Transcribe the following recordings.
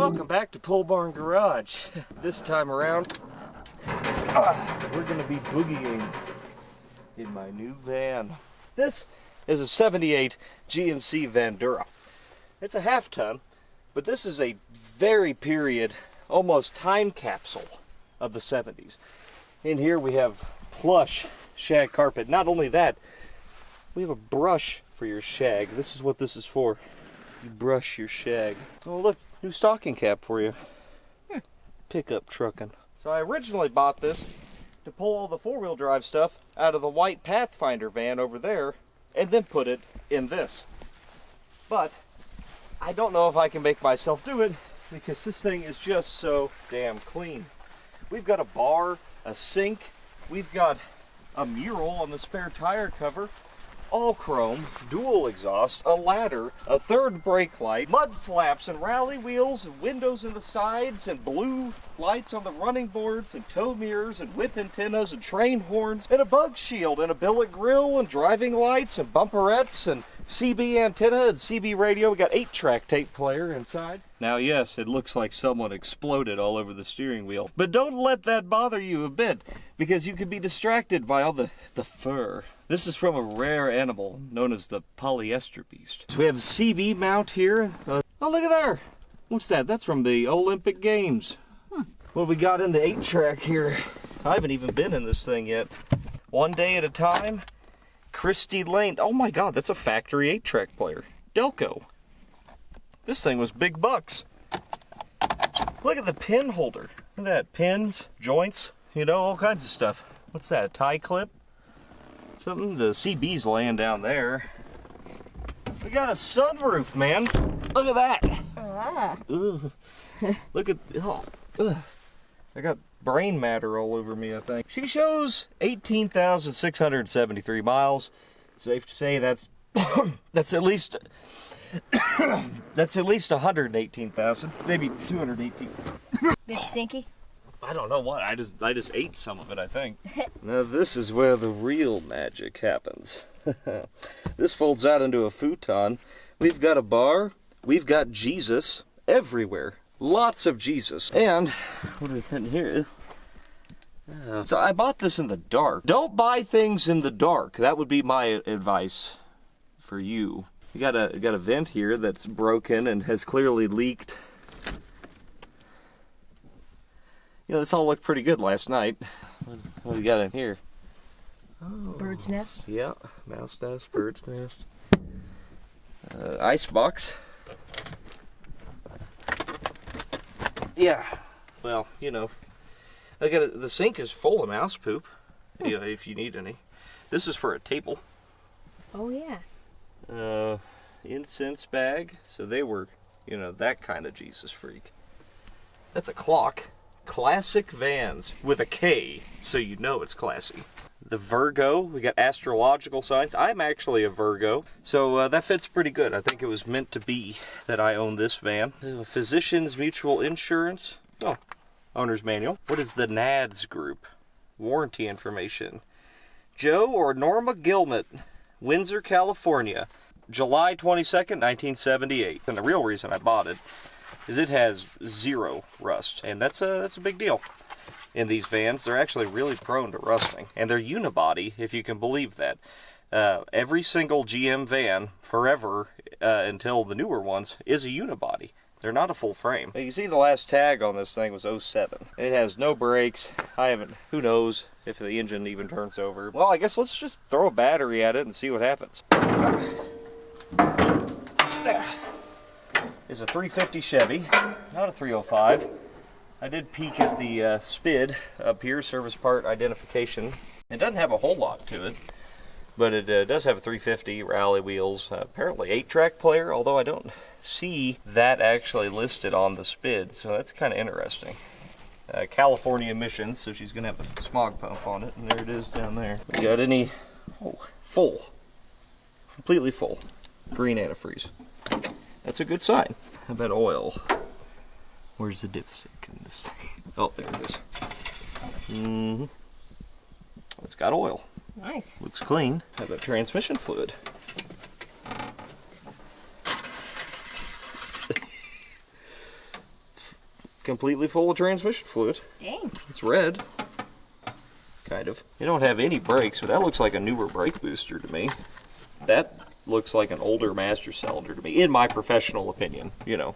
Welcome back to Pole Barn Garage. This time around, we're going to be boogieing in my new van. This is a 78 GMC Vandura. It's a half ton, but this is a very period, almost time capsule of the 70s. In here we have plush shag carpet. Not only that, we have a brush for your shag. This is what this is for. You brush your shag. Oh look, new stocking cap for you. Pickup trucking. So I originally bought this to pull all the four-wheel drive stuff out of the white Pathfinder van over there and then put it in this. But I don't know if I can make myself do it because this thing is just so damn clean. We've got a bar, a sink, we've got a mural on the spare tire cover, all chrome, dual exhaust, a ladder, a third brake light, mud flaps and rally wheels, and windows in the sides, and blue lights on the running boards, and tow mirrors, and whip antennas, and train horns, and a bug shield, and a billet grill, and driving lights, and bumperettes, and CB antenna, and CB radio. We got 8-track tape player inside. Now yes, it looks like someone exploded all over the steering wheel. But don't let that bother you a bit, because you could be distracted by all the fur. This is from a rare animal known as the polyester beast. So we have a CB mount here. Oh, look at there. What's that? That's from the Olympic Games. What we got in the 8-track here? I haven't even been in this thing yet. One day at a time. Christie Lane. Oh my God, that's a factory 8-track player. Delco. This thing was big bucks. Look at the pin holder. Look at that. Pins, joints, you know, all kinds of stuff. What's that? A tie clip? Something. The CB's laying down there. We got a sunroof, man. Look at that. Ugh. Look at. Oh. Ugh. I got brain matter all over me, I think. She shows 18,673 miles. Safe to say that's that's at least 118,000, maybe 218. Bit stinky? I don't know what. I just ate some of it, I think. Now this is where the real magic happens. This folds out into a futon. We've got a bar. We've got Jesus everywhere. Lots of Jesus. And what do we put in here? So I bought this in the dark. Don't buy things in the dark. That would be my advice for you. You got a vent here that's broken and has clearly leaked. You know, this all looked pretty good last night. What do we got in here? Oh. Bird's nest? Yeah, mouse nest, bird's nest. Ice box. Yeah, well, you know, the sink is full of mouse poop, you know, if you need any. This is for a table. Oh, yeah. Incense bag. So they were, you know, that kind of Jesus freak. That's a clock. Classic Vans with a K, so you know it's classy. The Virgo, we got astrological signs. I'm actually a Virgo, so that fits pretty good. I think it was meant to be that I own this van. Physicians Mutual Insurance. Oh, owner's manual. What is the NADS group? Warranty information. Joe or Norma Gilmet, Windsor, California, July 22nd, 1978. And the real reason I bought it is it has 0 rust, and that's a big deal. In these vans, they're actually really prone to rusting, and they're unibody, if you can believe that. Every single GM van, forever, until the newer ones, is a unibody. They're not a full frame. You see the last tag on this thing was 07. It has no brakes. Who knows if the engine even turns over. Well, I guess let's just throw a battery at it and see what happens. There. It's a 350 Chevy, not a 305. I did peek at the SPID up here, service part identification. It doesn't have a whole lot to it, but it does have a 350, rally wheels, apparently 8-track player, although I don't see that actually listed on the SPID, so that's kind of interesting. California emissions, so she's going to have a smog pump on it, and there it is down there. We got any, full, completely full, green antifreeze. That's a good sign. How about oil? Where's the dipstick in this thing? Oh, there it is. It's got oil. Nice. Looks clean. How about transmission fluid? completely full of transmission fluid. Dang. It's red. Kind of. You don't have any brakes, but that looks like a newer brake booster to me. That looks like an older master cylinder to me, in my professional opinion. You know,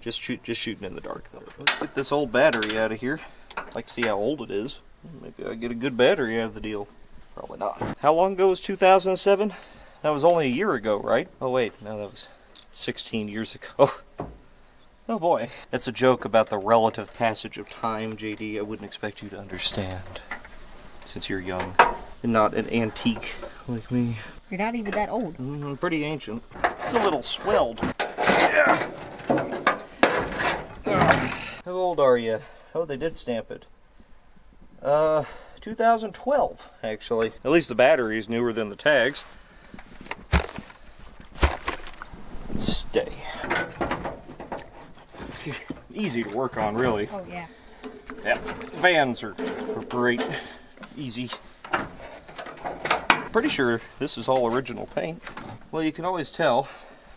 just shooting in the dark though. Let's get this old battery out of here. I'd like to see how old it is. Maybe I get a good battery out of the deal. Probably not. How long ago was 2007? That was only a year ago, right? Oh wait, no, that was 16 years ago. Oh boy. That's a joke about the relative passage of time, JD. I wouldn't expect you to understand, since you're young and not an antique like me. You're not even that old. Pretty ancient. It's a little swelled. Yeah. How old are you? Oh, they did stamp it. 2012, actually. At least the battery is newer than the tags. Stay. Easy to work on, really. Oh, yeah. Yeah, vans are great. Easy. Pretty sure this is all original paint. Well, you can always tell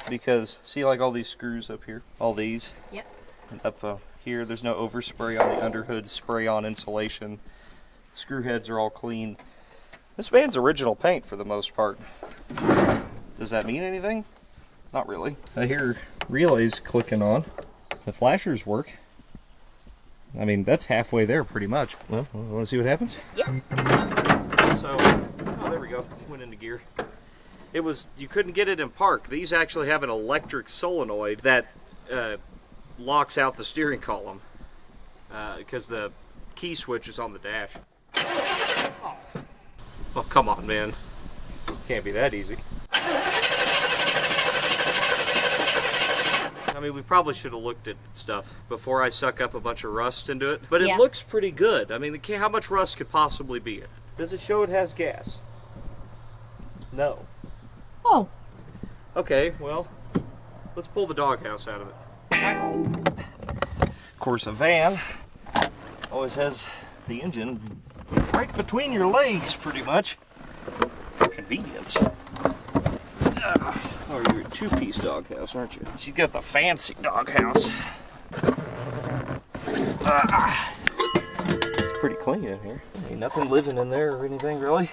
because see, like all these screws up here, all these. Yep. And up here, there's no overspray on the underhood, spray on insulation. Screw heads are all clean. This van's original paint for the most part. Does that mean anything? Not really. I hear relays clicking on. The flashers work. I mean, that's halfway there pretty much. Well, want to see what happens? Yep. So, oh, there we go. Went into gear. It was, you couldn't get it in park. These actually have an electric solenoid that locks out the steering column because the key switch is on the dash. Oh, come on, man. Can't be that easy. I mean, we probably should have looked at stuff before I suck up a bunch of rust into it. But it looks pretty good. I mean, how much rust could possibly be in it? Does it show it has gas? No. Oh. Okay, well, let's pull the doghouse out of it. Of course, a van always has the engine right between your legs, pretty much, for convenience. Oh, you're a two-piece doghouse, aren't you? She's got the fancy doghouse. It's pretty clean in here. Ain't nothing living in there or anything, really.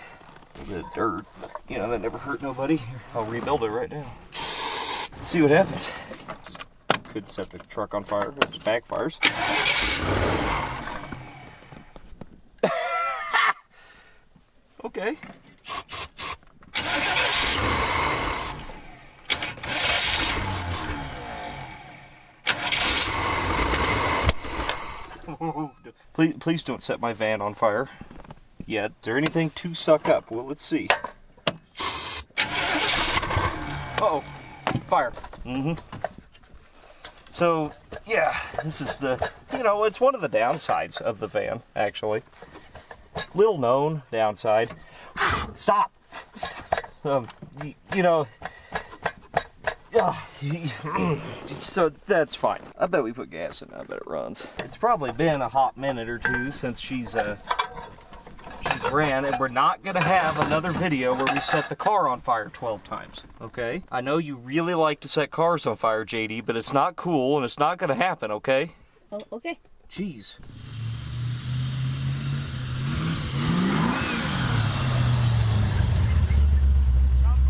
A bit of dirt, but, you know, that never hurt nobody. I'll rebuild it right now. Let's see what happens. Could set the truck on fire if it backfires. Okay. Please don't set my van on fire yet. Is there anything to suck up? Well, let's see. Uh-oh. Fire. So, yeah, this is the, you know, it's one of the downsides of the van, actually. Little known downside. Stop! You know, so that's fine. I bet we put gas in it. I bet it runs. It's probably been a hot minute or two since she's ran, and we're not gonna have another video where we set the car on fire 12 times, okay? I know you really like to set cars on fire, JD, but it's not cool and it's not gonna happen, okay? Oh, okay. Jeez.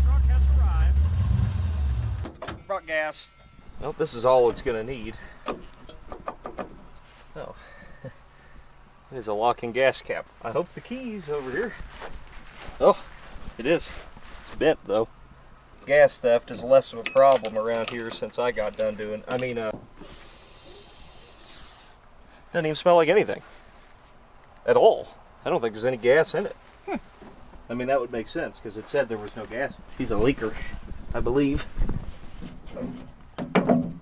Truck has arrived. Brought gas. Well, this is all it's gonna need. Oh. There's a locking gas cap. I hope the key's over here. Oh, it is. It's bent though. Gas theft is less of a problem around here since I got done doing. Doesn't even smell like anything. At all. I don't think there's any gas in it. I mean, that would make sense because it said there was no gas. She's a leaker, I believe.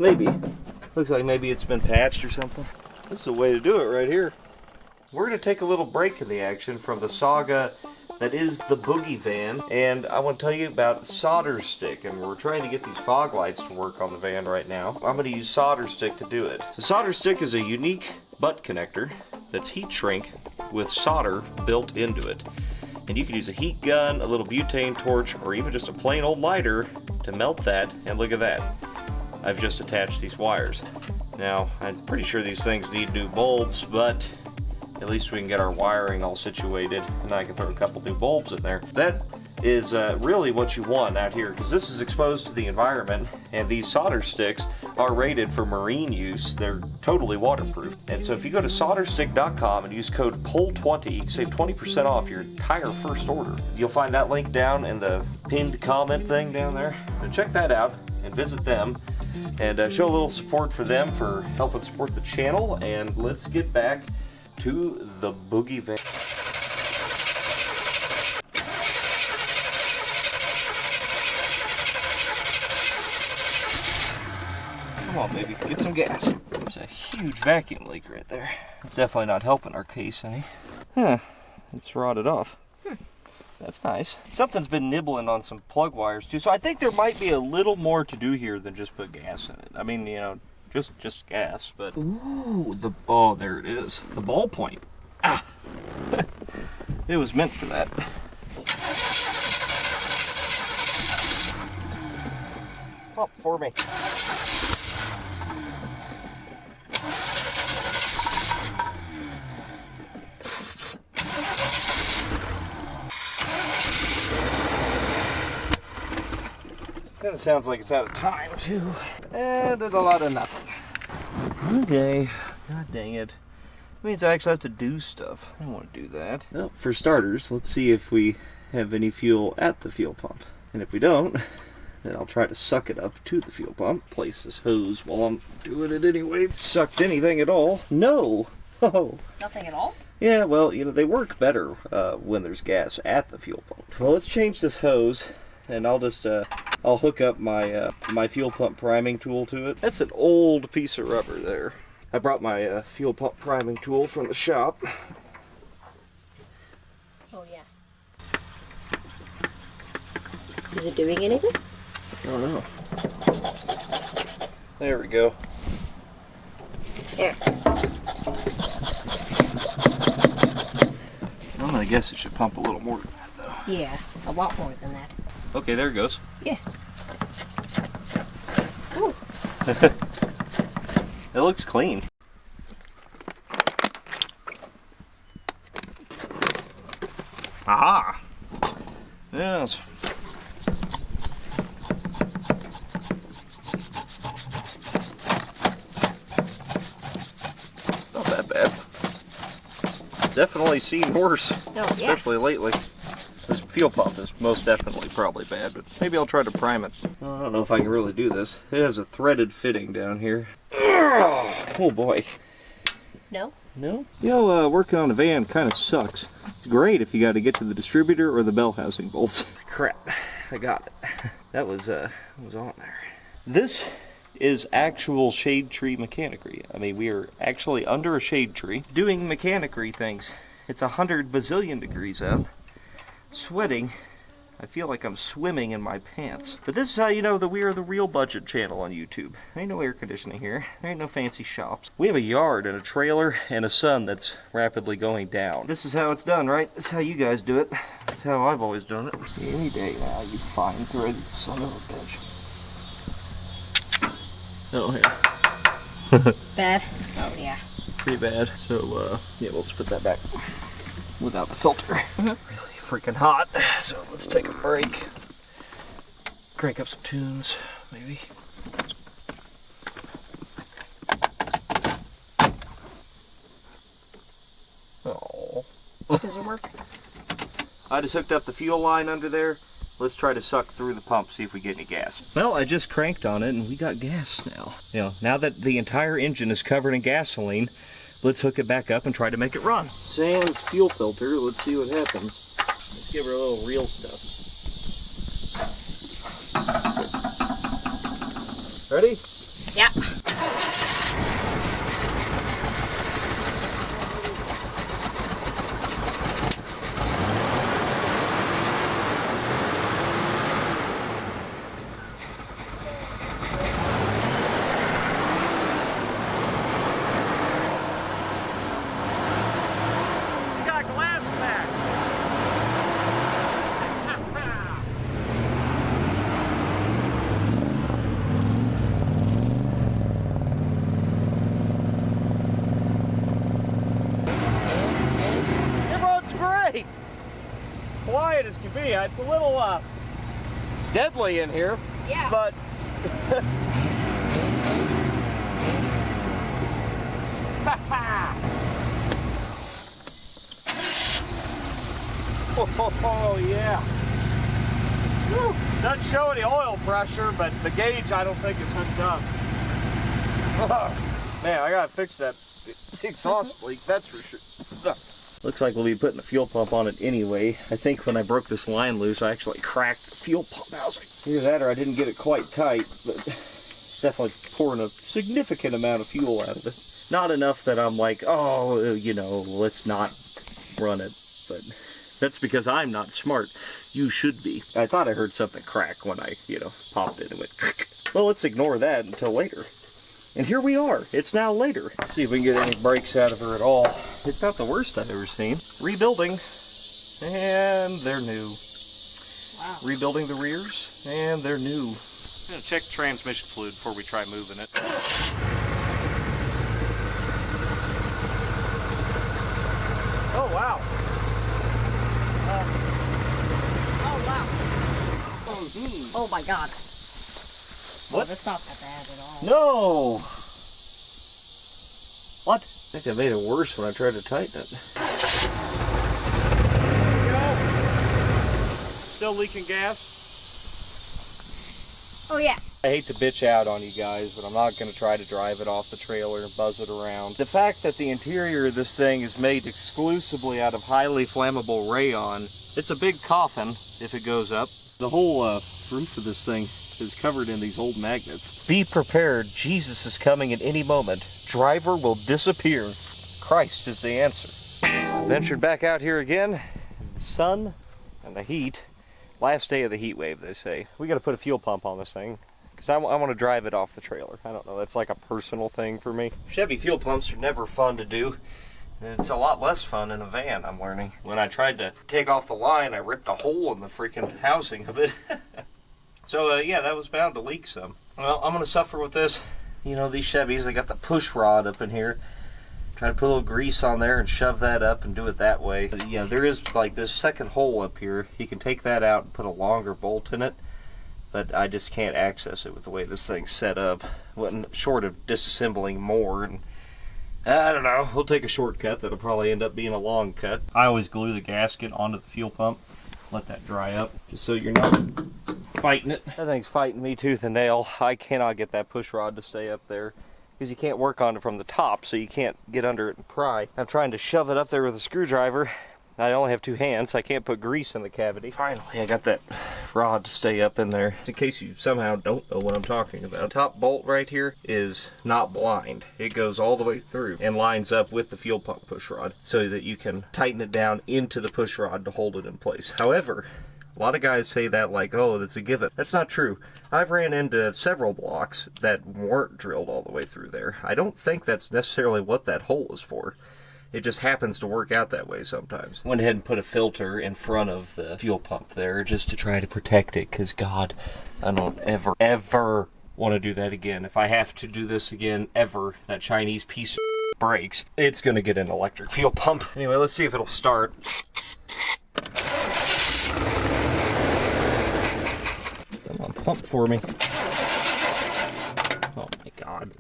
Maybe. Looks like maybe it's been patched or something. This is a way to do it right here. We're going to take a little break in the action from the saga that is the Boogie van, and I want to tell you about solder stick, and we're trying to get these fog lights to work on the van right now. I'm going to use solder stick to do it. The solder stick is a unique butt connector that's heat shrink with solder built into it. And you can use a heat gun, a little butane torch, or even just a plain old lighter to melt that, and look at that. I've just attached these wires. Now, I'm pretty sure these things need new bulbs, but at least we can get our wiring all situated, and I can throw a couple new bulbs in there. That is really what you want out here, because this is exposed to the environment, and these solder sticks are rated for marine use. They're totally waterproof. And so if you go to solderstick.com and use code POLE20, you can save 20% off your entire first order. You'll find that link down in the pinned comment thing down there. So check that out and visit them, and show a little support for them for helping support the channel. And let's get back to the boogie van. Come on, baby, get some gas. There's a huge vacuum leak right there. It's definitely not helping our case any. Huh, it's rotted off. That's nice. Something's been nibbling on some plug wires too, so I think there might be a little more to do here than just put gas in it. I mean, you know, just gas, but ooh, oh, there it is. The ball point. Ah. It was meant for that. Pop for me. Kind of sounds like it's out of time too. And a lot of nothing. Okay. God dang it. That means I actually have to do stuff. I don't want to do that. Well, for starters, let's see if we have any fuel at the fuel pump. And if we don't, then I'll try to suck it up to the fuel pump. Place this hose while I'm doing it anyway. Sucked anything at all? No. Oh. Nothing at all? Yeah, well, you know, they work better when there's gas at the fuel pump. Well, let's change this hose, and I'll just I'll hook up my my fuel pump priming tool to it. That's an old piece of rubber there. I brought my fuel pump priming tool from the shop. Oh, yeah. Is it doing anything? I don't know. There we go. There. I'm gonna guess it should pump a little more than that, though. Yeah, a lot more than that. Okay, there it goes. Yeah. Ooh. It looks clean. Aha! Yes. It's not that bad. Definitely seen worse, Oh, yeah. especially lately. This fuel pump is most definitely probably bad, but maybe I'll try to prime it. I don't know if I can really do this. It has a threaded fitting down here. Oh boy. No? No? You know, working on a van kind of sucks. It's great if you got to get to the distributor or the bell housing bolts. Crap, I got it. That was on there. This is actual shade tree mechanicry. I mean, we are actually under a shade tree doing mechanicry things. It's 100 bazillion degrees out. Sweating. I feel like I'm swimming in my pants. But this is how you know that we are the real budget channel on YouTube. There ain't no air conditioning here. There ain't no fancy shops. We have a yard and a trailer and a sun that's rapidly going down. This is how it's done, right? This is how you guys do it. That's how I've always done it. Any day now, you fine-threaded son of a bitch. Oh, here. Bad? Oh, yeah. Pretty bad. So, yeah, we'll just put that back without the filter. Really freaking hot, so let's take a break. Crank up some tunes, maybe. Oh. Does it work? I just hooked up the fuel line under there. Let's try to suck through the pump, see if we get any gas. Well, I just cranked on it and we got gas now. You know, now that the entire engine is covered in gasoline, let's hook it back up and try to make it run. Sans fuel filter, let's see what happens. Let's give her a little real stuff. Ready? Yeah. great. Quiet as can be. It's a little deadly in here. Yeah. But oh yeah. Whew. Doesn't show any oil pressure, but the gauge I don't think is hooked up. Man, I gotta fix that exhaust leak, that's for sure. Looks like we'll be putting a fuel pump on it anyway. I think when I broke this line loose, I actually cracked the fuel pump housing. Either that or I didn't get it quite tight, but definitely pouring a significant amount of fuel out of it. Not enough that I'm like, oh, you know, let's not run it. But that's because I'm not smart. You should be. I thought I heard something crack when I, popped it and went, well, let's ignore that until later. And here we are. It's now later. Let's see if we can get any brakes out of her at all. It's not the worst I've ever seen. Rebuilding. And they're new. Wow. Rebuilding the rears. And they're new. I'm going to check the transmission fluid before we try moving it. Oh, wow. Oh, wow. Oh, my God. What? Oh, that's not that bad at all. No! What? I think I made it worse when I tried to tighten it. There we go. Still leaking gas? Oh, yeah. I hate to bitch out on you guys, but I'm not going to try to drive it off the trailer and buzz it around. The fact that the interior of this thing is made exclusively out of highly flammable rayon, it's a big coffin if it goes up. The whole roof of this thing is covered in these old magnets. Be prepared, Jesus is coming at any moment. Driver will disappear. Christ is the answer. Ventured back out here again. The sun and the heat. Last day of the heat wave, they say. We got to put a fuel pump on this thing because I want to drive it off the trailer. I don't know, that's like a personal thing for me. Chevy fuel pumps are never fun to do. And it's a lot less fun in a van, I'm learning. When I tried to take off the line, I ripped a hole in the freaking housing of it. So, yeah, that was bound to leak some. Well, I'm going to suffer with this. You know, these Chevys, they got the push rod up in here. Try to put a little grease on there and shove that up and do it that way. But, yeah, there is like this second hole up here. You can take that out and put a longer bolt in it. But I just can't access it with the way this thing's set up. Wasn't short of disassembling more. And I don't know. We'll take a shortcut. That'll probably end up being a long cut. I always glue the gasket onto the fuel pump. Let that dry up. Just so you're not fighting it. That thing's fighting me tooth and nail. I cannot get that push rod to stay up there because you can't work on it from the top, so you can't get under it and pry. I'm trying to shove it up there with a screwdriver. I only have 2 hands, so I can't put grease in the cavity. Finally, I got that rod to stay up in there. In case you somehow don't know what I'm talking about. The top bolt right here is not blind. It goes all the way through and lines up with the fuel pump push rod so that you can tighten it down into the push rod to hold it in place. However, a lot of guys say that like, oh, that's a given. That's not true. I've ran into several blocks that weren't drilled all the way through there. I don't think that's necessarily what that hole is for. It just happens to work out that way sometimes. Went ahead and put a filter in front of the fuel pump there just to try to protect it, because God, I don't ever want to do that again. If I have to do this again ever, that Chinese piece of breaks, it's going to get an electric fuel pump. Anyway, let's see if it'll start. Come on, pump for me. Oh my God.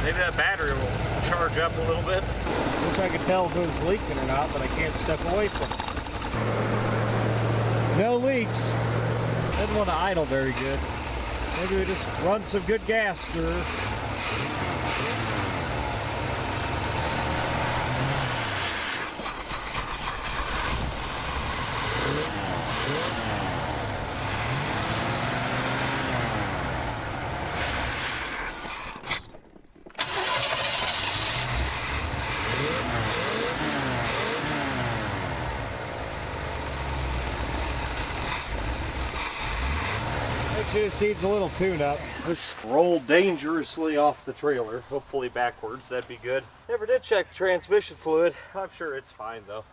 Maybe that battery will charge up a little bit. Wish I could tell if it was leaking or not, but I can't step away from it. No leaks. Doesn't want to idle very good. Maybe we just run some good gas through her. just needs a little tune-up. Let's roll dangerously off the trailer, hopefully backwards, that'd be good. Never did check the transmission fluid. I'm sure it's fine though.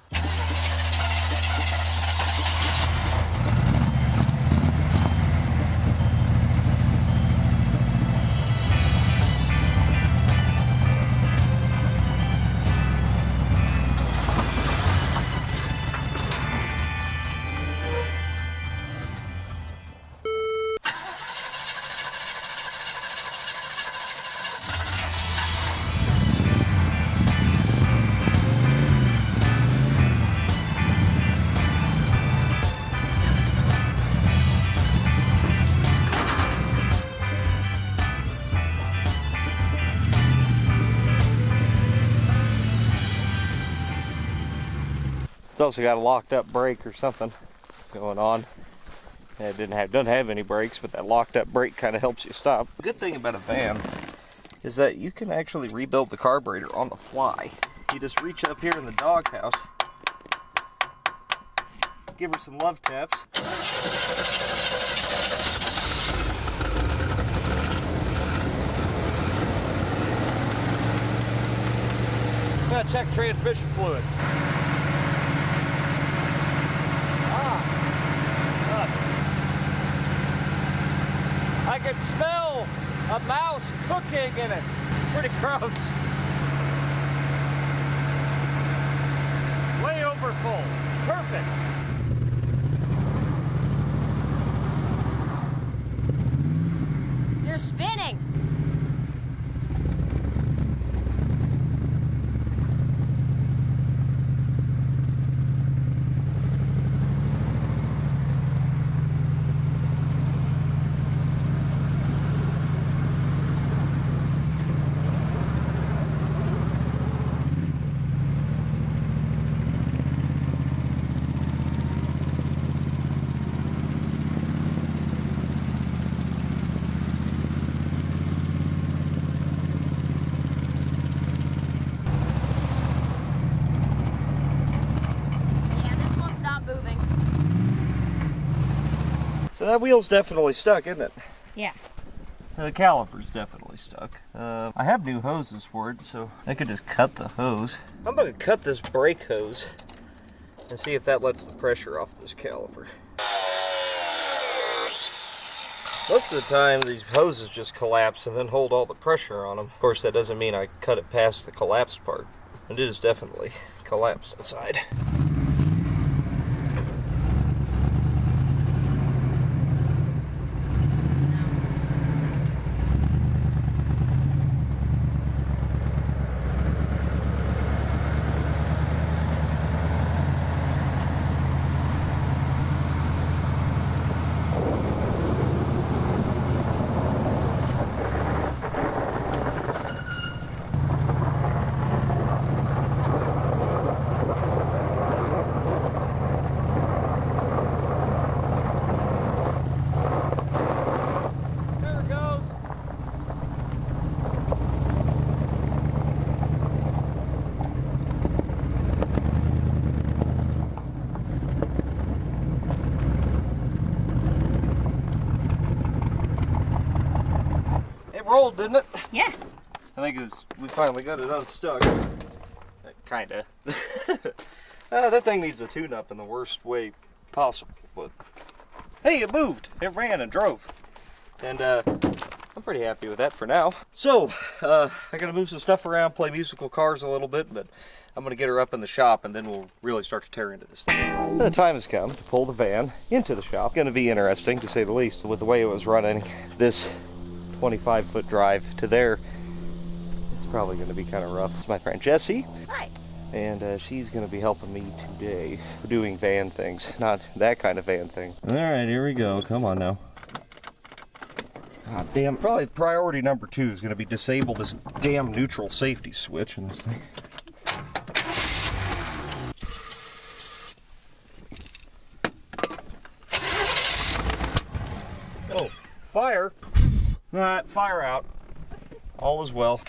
It's also got a locked up brake or something going on. And it doesn't have any brakes, but that locked up brake kind of helps you stop. The good thing about a van is that you can actually rebuild the carburetor on the fly. You just reach up here in the doghouse, give her some love taps. Gotta check transmission fluid. I can smell a mouse cooking in it. Pretty gross. Way over full. Perfect. You're spinning. So that wheel's definitely stuck, isn't it? Yeah. The caliper's definitely stuck. I have new hoses for it, so I could just cut the hose. I'm gonna cut this brake hose and see if that lets the pressure off this caliper. Most of the time, these hoses just collapse and then hold all the pressure on them. Of course, that doesn't mean I cut it past the collapsed part. It is definitely collapsed inside. Rolled, didn't it? Yeah. I think we finally got it unstuck. Kinda. That thing needs a tune-up in the worst way possible, but hey, it moved. It ran and drove. And I'm pretty happy with that for now. So, I gotta move some stuff around, play musical cars a little bit, but I'm gonna get her up in the shop and then we'll really start to tear into this thing. The time has come to pull the van into the shop. Gonna be interesting, to say the least, with the way it was running. This 25-foot drive to there, it's probably going to be kind of rough. It's my friend Jessie. Hi. And she's going to be helping me today doing van things, not that kind of van thing. All right, here we go. Come on now. God damn. Probably priority number 2 is going to be disable this damn neutral safety switch in this thing. Oh, fire. Fire out. All is well.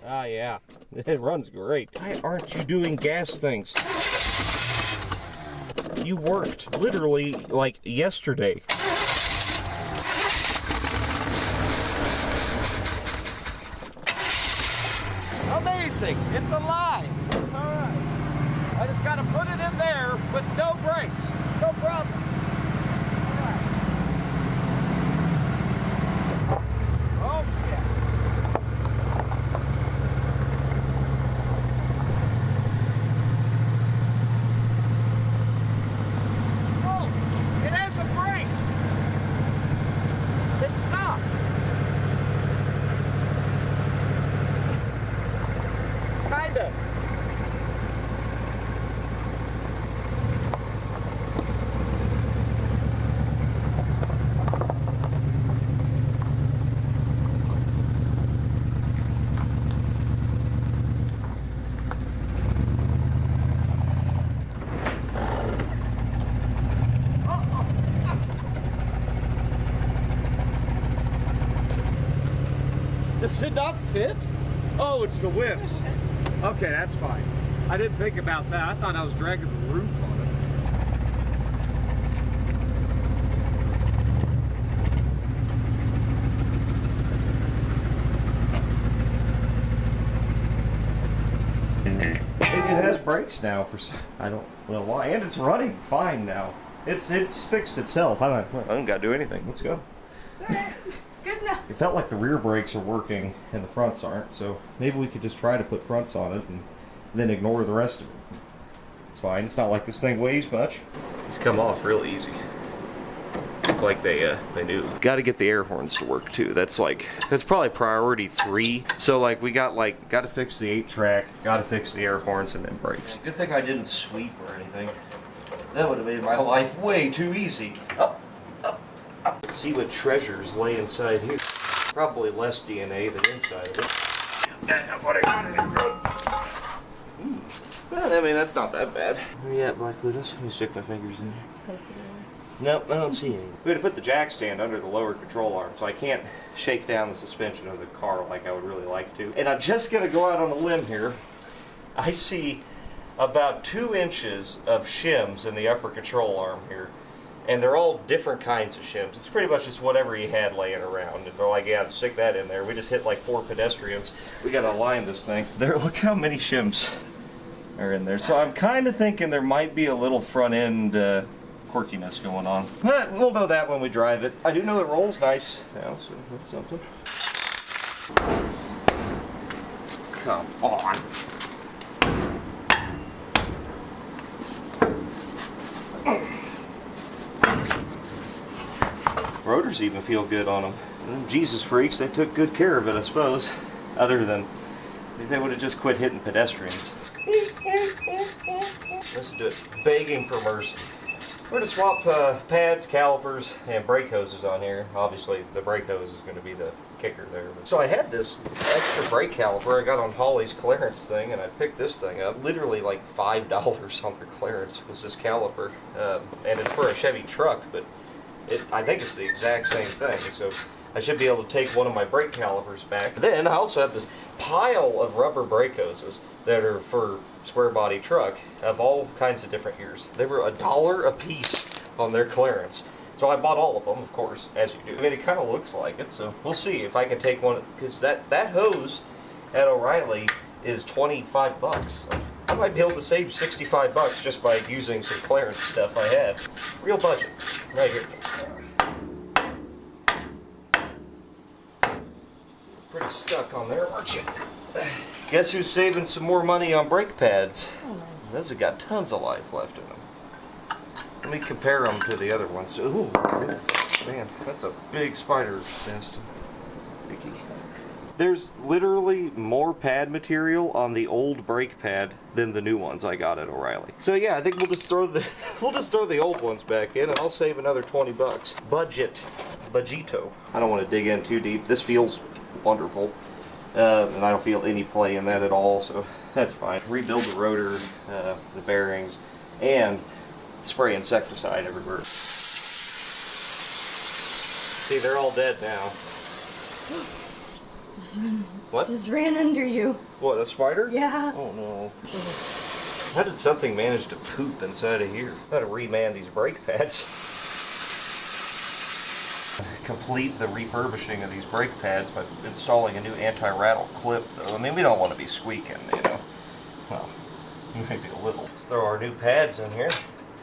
Ah, yeah. It runs great. Why aren't you doing gas things? You worked literally like yesterday. Amazing! It's alive! Alright. I just gotta put it in there with no brakes. No problem. Alright. Oh shit. Oh! It has a brake! It stopped! Kinda. Does it not fit? Oh, it's the whips. Okay, that's fine. I didn't think about that. I thought I was dragging the roof on it. It has brakes now I don't know why, and it's running fine now. It's fixed itself. I don't gotta do anything. Let's go. Good enough. It felt like the rear brakes are working and the fronts aren't, so maybe we could just try to put fronts on it and then ignore the rest of it. It's fine. It's not like this thing weighs much. These come off real easy. It's like they knew. Got to get the air horns to work too. That's probably priority 3. So like we got to fix the 8-track, got to fix the air horns and then brakes. Good thing I didn't sweep or anything. That would have made my life way too easy. Let's see what treasures lay inside here. Probably less DNA than inside of it. Well, I mean, that's not that bad. Where you at, Black Widows? Let me stick my fingers in. Nope, I don't see any. We had to put the jack stand under the lower control arm, so I can't shake down the suspension of the car like I would really like to. And I'm just going to go out on a limb here. I see about 2 inches of shims in the upper control arm here. And they're all different kinds of shims. It's pretty much just whatever he had laying around. And they're like, yeah, stick that in there. We just hit like 4 pedestrians. We gotta align this thing. There, look how many shims are in there. So I'm kind of thinking there might be a little front end quirkiness going on. But we'll know that when we drive it. I do know it rolls nice now, so that's something. Come on. Rotors even feel good on them. Jesus freaks, they took good care of it, I suppose. Other than if they would have just quit hitting pedestrians. Let's do it. Begging for mercy. We're going to swap pads, calipers, and brake hoses on here. Obviously, the brake hose is going to be the kicker there. So I had this extra brake caliper I got on Holly's clearance thing, and I picked this thing up. Literally like $5 on their clearance was this caliper. And it's for a Chevy truck, but I think it's the exact same thing, so I should be able to take one of my brake calipers back. Then I also have this pile of rubber brake hoses that are for square body truck of all kinds of different years. They were $1 a piece on their clearance. So I bought all of them, of course, as you do. I mean, it kind of looks like it, so we'll see if I can take one, because that hose at O'Reilly is $25. I might be able to save $65 just by using some clearance stuff I had. Real budget, right here. Pretty stuck on there, aren't you? Guess who's saving some more money on brake pads? Oh, nice. Those have got tons of life left in them. Let me compare them to the other ones. Ooh, man, that's a big spider nest. It's icky. There's literally more pad material on the old brake pad than the new ones I got at O'Reilly. So yeah, I think we'll just throw the old ones back in, and I'll save another $20. Budgeto. I don't want to dig in too deep. This feels wonderful, and I don't feel any play in that at all, so that's fine. Rebuild the rotor, the bearings, and spray insecticide everywhere. See, they're all dead now. What? Just ran under you. What, a spider? Yeah. Oh no. How did something manage to poop inside of here? Gotta reman these brake pads. Complete the refurbishing of these brake pads by installing a new anti-rattle clip, though. I mean, we don't want to be squeaking, you know. Well, maybe a little. Let's throw our new pads in here.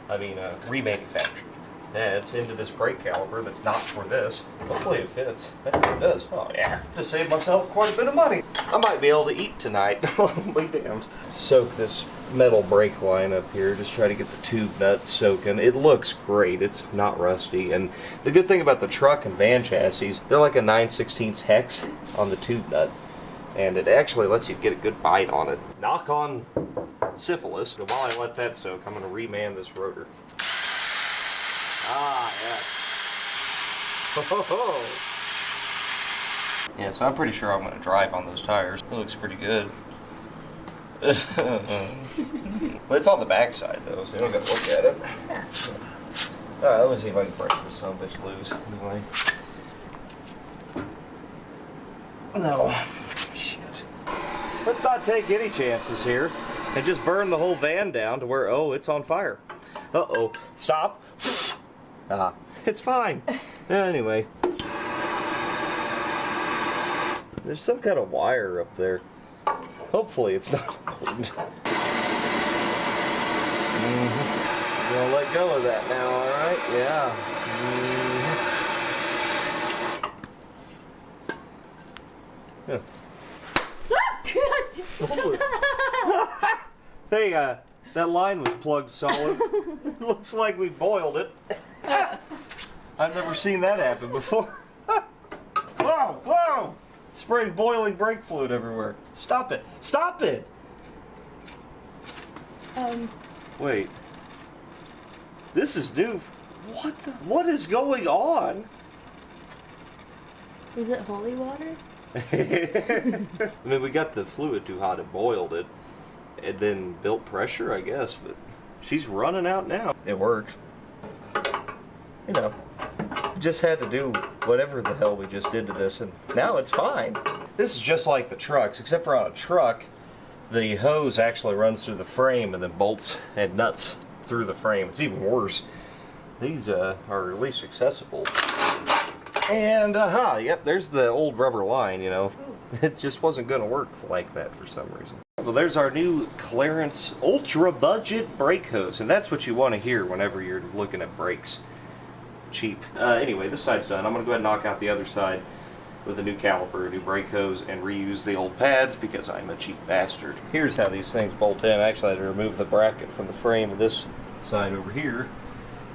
I mean, remanufactured pads into this brake caliper that's not for this. Hopefully it fits. I think it does. Oh yeah. Just saved myself quite a bit of money. I might be able to eat tonight. Be damned. Soak this metal brake line up here. Just try to get the tube nut soaking. It looks great. It's not rusty. And the good thing about the truck and van chassis, they're like a 9/16 hex on the tube nut. And it actually lets you get a good bite on it. Knock on syphilis. And while I let that soak, I'm going to reman this rotor. Ah, yeah. Ho, ho, ho. Yeah, so I'm pretty sure I'm going to drive on those tires. It looks pretty good. But it's on the back side, though, so you don't got to look at it. Alright, let me see if I can break this son of a bitch loose. Anyway. No. Shit. Let's not take any chances here and just burn the whole van down to where, oh, it's on fire. Uh-oh. Stop. Ah, it's fine. Anyway. There's some kind of wire up there. Hopefully it's not important. We'll let go of that now, alright? Yeah. Hey, that line was plugged solid. Looks like we boiled it. I've never seen that happen before. Whoa, whoa! Spraying boiling brake fluid everywhere. Stop it! Stop it! Wait. This is new. What is going on? Is it holy water? I mean, we got the fluid too hot, it boiled it, and then built pressure, I guess, but she's running out now. It worked. You know, just had to do whatever the hell we just did to this, and now it's fine. This is just like the trucks, except for on a truck, the hose actually runs through the frame and then bolts and nuts through the frame. It's even worse. These are at least accessible. And, yep, there's the old rubber line, you know. It just wasn't going to work like that for some reason. Well, there's our new Clarence Ultra Budget brake hose, and that's what you want to hear whenever you're looking at brakes. Cheap. Anyway, this side's done. I'm going to go ahead and knock out the other side with a new caliper, a new brake hose, and reuse the old pads because I'm a cheap bastard. Here's how these things bolt in. Actually, I had to remove the bracket from the frame of this side over here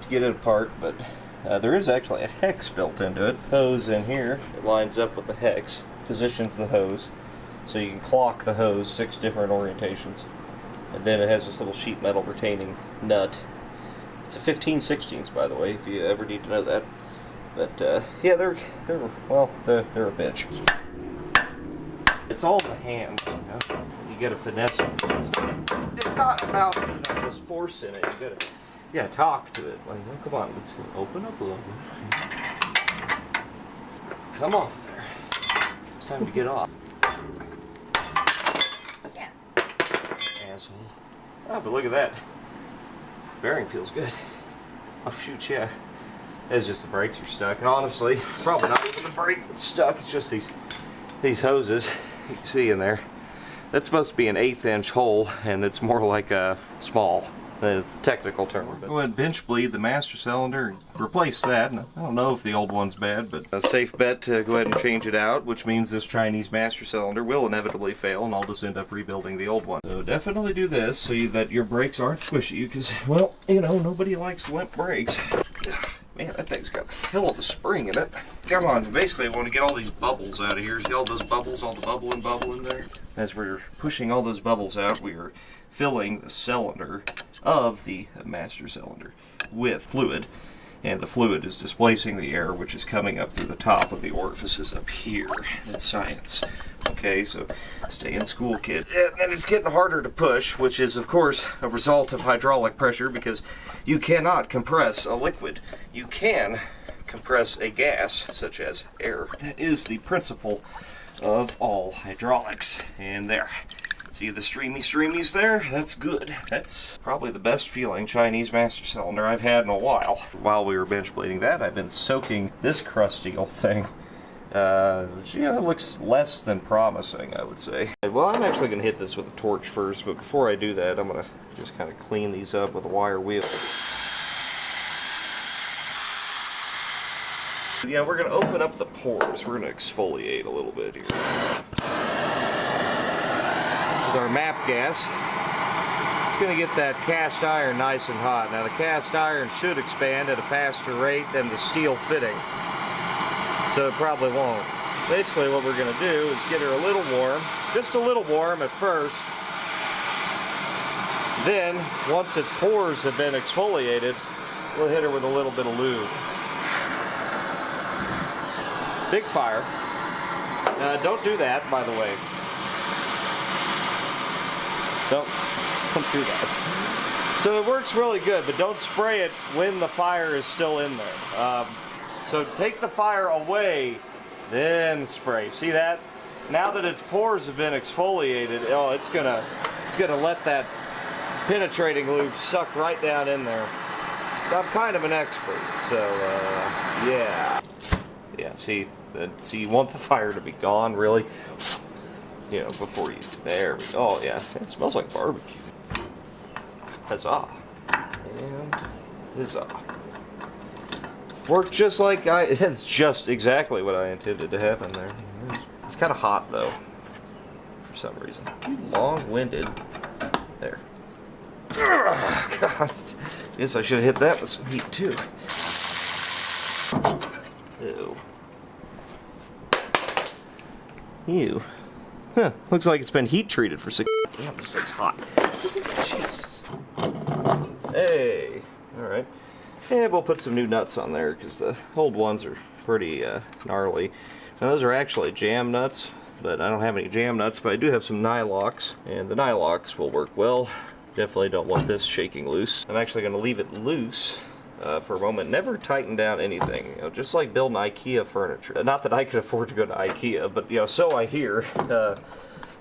to get it apart, but there is actually a hex built into it. Hose in here. It lines up with the hex, positions the hose, so you can clock the hose 6 different orientations. And then it has this little sheet metal retaining nut. It's a 15/16, by the way, if you ever need to know that. But yeah, they're a bitch. It's all in the hands, you know. You gotta finesse it. It's not about just forcing it. You gotta talk to it. Like, oh, come on, let's open up a little bit. Come off there. It's time to get off. Yeah. Asshole. Oh, but look at that. Bearing feels good. Oh shoot, yeah. It's just the brakes are stuck, and honestly, it's probably not even the brake that's stuck. It's just these hoses you can see in there. That's supposed to be an 1/8 inch hole, and it's more like a small, the technical term. But go ahead and bench bleed the master cylinder and replace that. And I don't know if the old one's bad, but a safe bet to go ahead and change it out, which means this Chinese master cylinder will inevitably fail, and I'll just end up rebuilding the old one. So definitely do this so that your brakes aren't squishy, because, well, you know, nobody likes limp brakes. Man, that thing's got a hell of a spring in it. Come on, basically I want to get all these bubbles out of here. See all those bubbles, all the bubble in there? As we're pushing all those bubbles out, we are filling the cylinder of the master cylinder with fluid. And the fluid is displacing the air, which is coming up through the top of the orifices up here. That's science. Okay, so stay in school, kids. And it's getting harder to push, which is, of course, a result of hydraulic pressure, because you cannot compress a liquid. You can compress a gas, such as air. That is the principle of all hydraulics. And there. See the streamies there? That's good. That's probably the best feeling Chinese master cylinder I've had in a while. While we were bench blading that, I've been soaking this crusty old thing. Yeah, it looks less than promising, I would say. Well, I'm actually going to hit this with a torch first, but before I do that, I'm going to just kind of clean these up with a wire wheel. Yeah, we're going to open up the pores. We're going to exfoliate a little bit here. With our MAP gas, it's going to get that cast iron nice and hot. Now, the cast iron should expand at a faster rate than the steel fitting, so it probably won't. Basically, what we're going to do is get her a little warm, just a little warm at first. Then, once its pores have been exfoliated, we'll hit her with a little bit of lube. Big fire. Don't do that, by the way. Don't do that. So it works really good, but don't spray it when the fire is still in there. So take the fire away, then spray. See that? Now that its pores have been exfoliated, oh, it's gonna let that penetrating lube suck right down in there. So I'm kind of an expert, so yeah. Yeah, see, you want the fire to be gone, really, you know, before you, there we go. Oh yeah, it smells like barbecue. Huzzah. And huzzah. Worked just like it's just exactly what I intended to happen there. It's kind of hot though, for some reason. Long-winded. There. Ugh, God. Guess I should have hit that with some heat too. Ew. Ew. Huh. Looks like it's been heat treated for 6. Damn, this thing's hot. Jesus. Hey. Alright. And we'll put some new nuts on there because the old ones are pretty gnarly. Now those are actually jam nuts, but I don't have any jam nuts, but I do have some nylocks, and the nylocks will work well. Definitely don't want this shaking loose. I'm actually going to leave it loose for a moment. Never tighten down anything, you know, just like building IKEA furniture. Not that I could afford to go to IKEA, but you know, so I hear.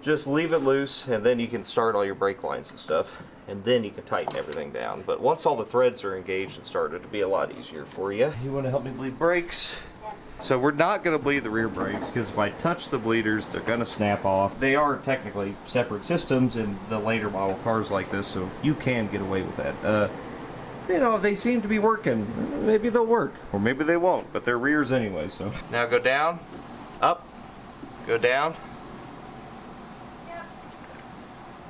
Just leave it loose, and then you can start all your brake lines and stuff, and then you can tighten everything down. But once all the threads are engaged and started, it'll be a lot easier for you. You want to help me bleed brakes? So we're not going to bleed the rear brakes, because if I touch the bleeders, they're going to snap off. They are technically separate systems in the later model cars like this, so you can get away with that. You know, they seem to be working. Maybe they'll work, or maybe they won't, but they're rears anyway, so. Now go down, up, go down.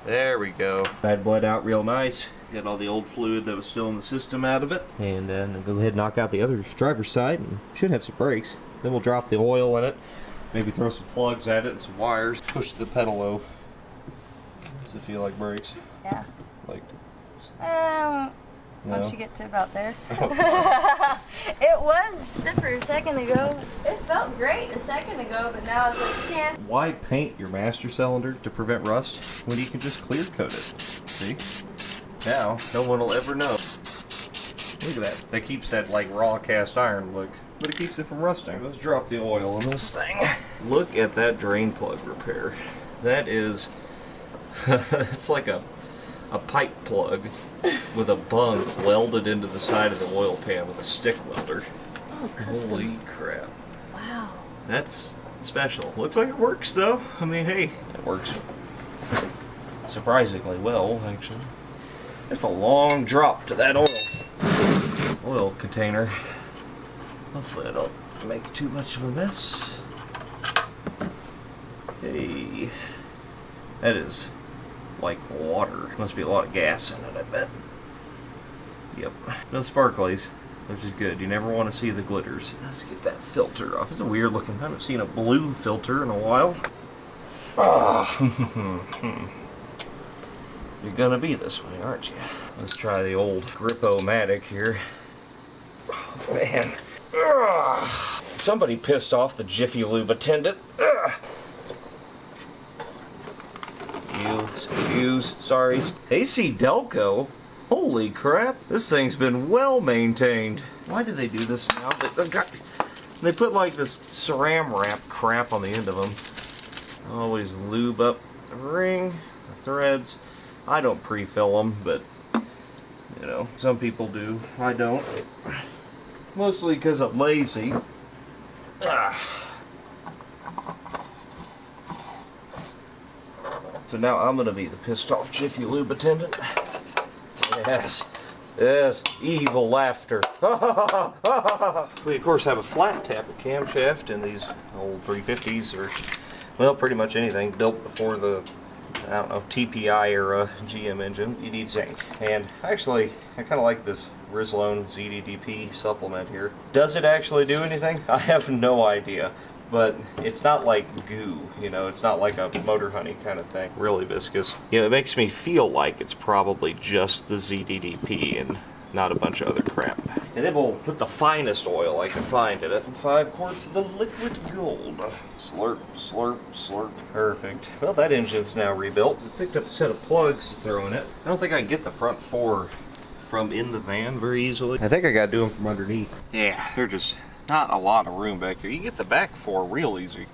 There we go. That bled out real nice. Got all the old fluid that was still in the system out of it. And then go ahead and knock out the other driver's side, and should have some brakes. Then we'll drop the oil in it. Maybe throw some plugs at it and some wires. Push the pedal low. Does it feel like brakes? Yeah. Like. Once you get to about there. It was stiffer a second ago. It felt great a second ago, but now it's like, yeah. Why paint your master cylinder to prevent rust when you can just clear coat it? See? Now, no one will ever know. Look at that. That keeps that like raw cast iron look, but it keeps it from rusting. Let's drop the oil in this thing. Look at that drain plug repair. That is, it's like a pipe plug with a bung welded into the side of the oil pan with a stick welder. Oh, custom. Holy crap. Wow. That's special. Looks like it works though. I mean, hey, it works surprisingly well, actually. That's a long drop to that oil container. Hopefully I don't make too much of a mess. Hey, that is like water. Must be a lot of gas in it, I bet. Yep. No sparklies, which is good. You never want to see the glitters. Let's get that filter off. It's a weird looking. I haven't seen a blue filter in a while. You're gonna be this way, aren't you? Let's try the old Grip-O-Matic here. Oh, man. Somebody pissed off the Jiffy Lube attendant. Sorry. AC Delco? Holy crap. This thing's been well maintained. Why do they do this now? They put like this Saran wrap crap on the end of them. Always lube up the ring. The threads, I don't pre-fill them, but you know, some people do. I don't. Mostly because I'm lazy. So now I'm going to be the pissed off Jiffy Lube attendant. Yes. Yes, evil laughter. We of course have a flat tappet camshaft in these old 350s, or well, pretty much anything built before the, I don't know, TPI era GM engine. You need zinc. And actually, I kind of like this Rizlone ZDDP supplement here. Does it actually do anything? I have no idea. But it's not like goo, you know, it's not like a motor honey kind of thing. Really viscous. You know, it makes me feel like it's probably just the ZDDP and not a bunch of other crap. And then we'll put the finest oil I can find in it. 5 quarts of the liquid gold. Slurp, slurp, slurp. Perfect. Well, that engine's now rebuilt. We picked up a set of plugs to throw in it. I don't think I can get the front 4 from in the van very easily. I think I gotta do them from underneath. Yeah, they're just not a lot of room back here. You get the back 4 real easy.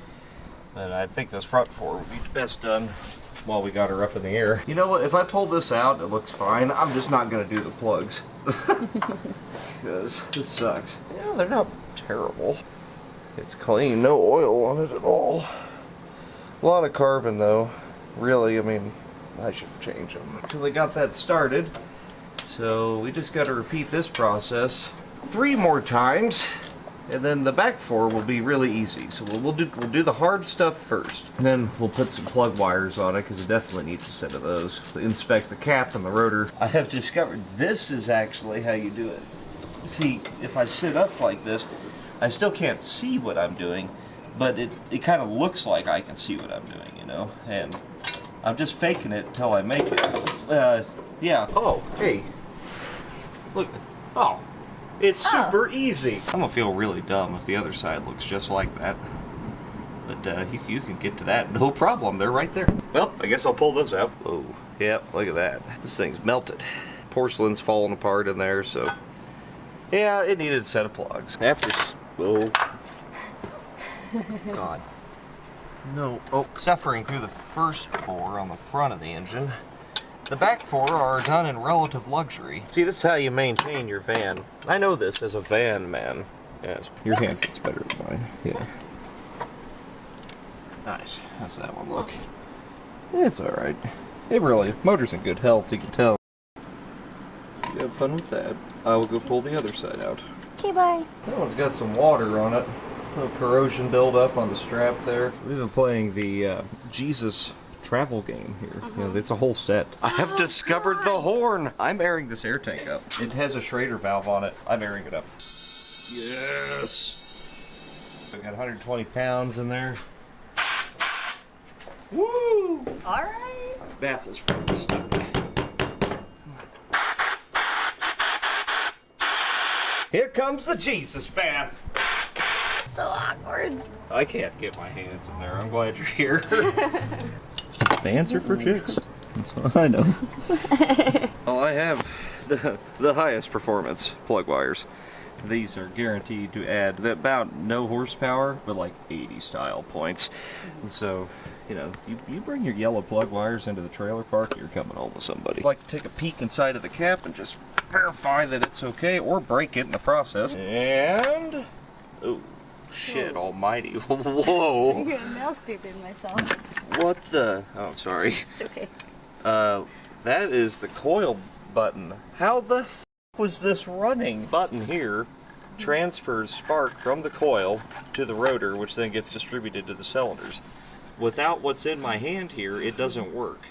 And I think this front 4 would be best done while we got her up in the air. You know what, if I pull this out, it looks fine. I'm just not gonna do the plugs. Because this sucks. Yeah, they're not terrible. It's clean, no oil on it at all. A lot of carbon though. Really, I mean, I should change them. Until we got that started. So we just gotta repeat this process 3 more times. And then the back 4 will be really easy. So we'll do the hard stuff first. And then we'll put some plug wires on it, because it definitely needs a set of those. To inspect the cap and the rotor. I have discovered this is actually how you do it. See, if I sit up like this, I still can't see what I'm doing, but it kind of looks like I can see what I'm doing, you know? And I'm just faking it until I make it. Yeah. Oh, hey. Look. Oh. It's super easy. I'm gonna feel really dumb if the other side looks just like that. But you can get to that, no problem. They're right there. Well, I guess I'll pull this out. Oh, yep, look at that. This thing's melted. Porcelain's falling apart in there, so yeah, it needed a set of plugs. After, oh, God. No, oh, suffering through the first 4 on the front of the engine. The back 4 are done in relative luxury. See, this is how you maintain your van. I know this as a van man. Yes, your hand fits better than mine. Yeah. Nice. How's that one look? It's alright. It really, motor's in good health, you can tell. You have fun with that. I will go pull the other side out. Okay, bye. That one's got some water on it. A little corrosion buildup on the strap there. We've been playing the Jesus travel game here. You know, it's a whole set. I have discovered the horn. I'm airing this air tank up. It has a Schrader valve on it. I'm airing it up. Yes. I've got 120 pounds in there. Woo! All right. Baffles probably stuck. Here comes the Jesus fan. So awkward. I can't get my hands in there. I'm glad you're here. Fans are for chicks. That's what I know. Well, I have the highest performance plug wires. These are guaranteed to add about no horsepower, but like 80 style points. And so, you know, you bring your yellow plug wires into the trailer park, you're coming home with somebody. I'd like to take a peek inside of the cap and just verify that it's okay, or break it in the process. And, oh, shit almighty. Whoa. I'm gonna mouse creeping myself. What the? Oh, sorry. It's okay. That is the coil button. How the f was this running? Button here transfers spark from the coil to the rotor, which then gets distributed to the cylinders. Without what's in my hand here, it doesn't work.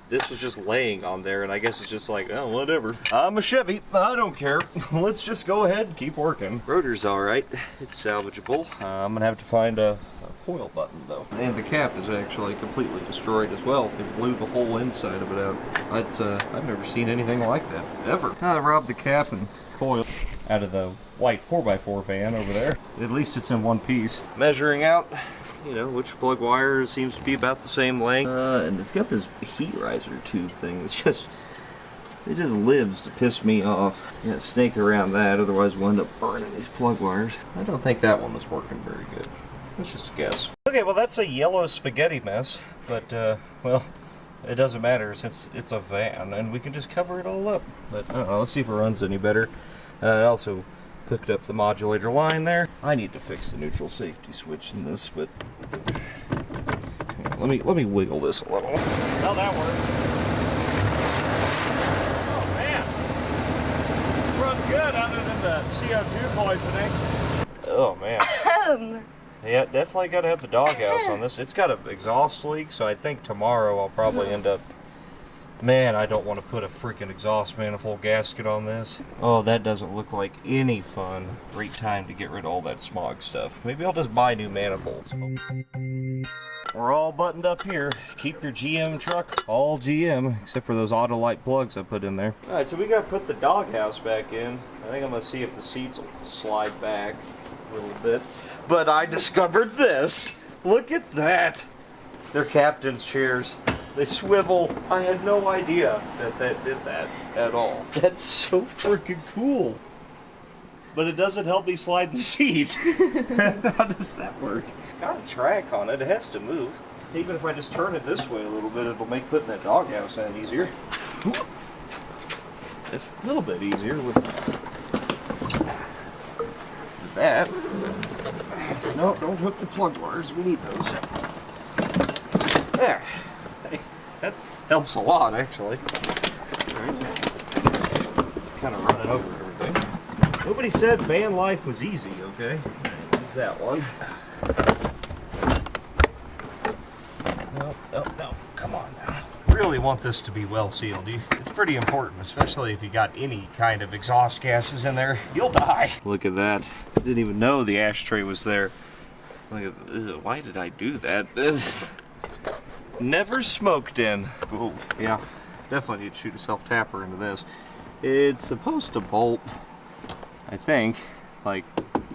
This was just laying on there, and I guess it's just like, oh, whatever. I'm a Chevy. I don't care. Let's just go ahead and keep working. Rotor's all right. It's salvageable. I'm gonna have to find a coil button, though. And the cap is actually completely destroyed as well. It blew the whole inside of it out. I've never seen anything like that, ever. I robbed the cap and coil out of the white 4x4 van over there. At least it's in one piece. Measuring out, you know, which plug wire seems to be about the same length. And it's got this heat riser tube thing. It just lives to piss me off. Yeah, snake around that, otherwise we'll end up burning these plug wires. I don't think that one was working very good. Let's just guess. Okay, well that's a yellow spaghetti mess, but well, it doesn't matter since it's a van, and we can just cover it all up. But I don't know, let's see if it runs any better. I also hooked up the modulator line there. I need to fix the neutral safety switch in this, but let me wiggle this a little. Well, that worked. Oh man, runs good other than the CO2 poisoning. Oh man. Yeah, definitely got to have the doghouse on this. It's got an exhaust leak, so I think tomorrow I'll probably end up... Man, I don't want to put a freaking exhaust manifold gasket on this. Oh, that doesn't look like any fun. Great time to get rid of all that smog stuff. Maybe I'll just buy new manifolds. We're all buttoned up here. Keep your GM truck all GM, except for those Autolite plugs I put in there. Alright, so we got to put the doghouse back in. I think I'm going to see if the seats will slide back a little bit. But I discovered this. Look at that. They're captain's chairs. They swivel. I had no idea that that did that at all. That's so freaking cool. But it doesn't help me slide the seat. How does that work? It's got a track on it. It has to move. Even if I just turn it this way a little bit, it'll make putting that doghouse in easier. It's a little bit easier with that. No, don't hook the plug wires. We need those. There. Hey, that helps a lot, actually. Kind of running over everything. Nobody said van life was easy, okay? Use that one. No, come on now. Really want this to be well sealed. It's pretty important, especially if you got any kind of exhaust gases in there. You'll die. Look at that. Didn't even know the ashtray was there. Look at, why did I do that? Never smoked in. Oh, yeah. Definitely need to shoot a self-tapper into this. It's supposed to bolt, I think, like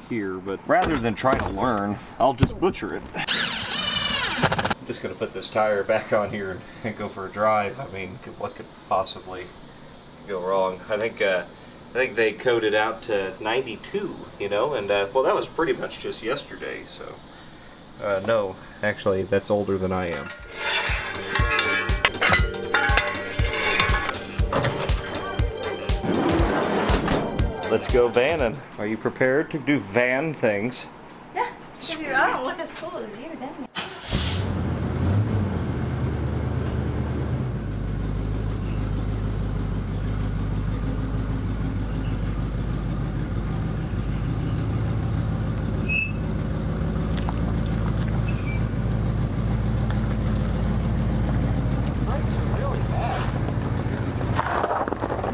here, but rather than try to learn, I'll just butcher it. I'm just gonna put this tire back on here and go for a drive. I mean, what could possibly go wrong? I think they coded out to 92, you know, and well, that was pretty much just yesterday, so no, actually, that's older than I am. Let's go vanning. Are you prepared to do van things? Yeah, I don't look as cool as you, damn it.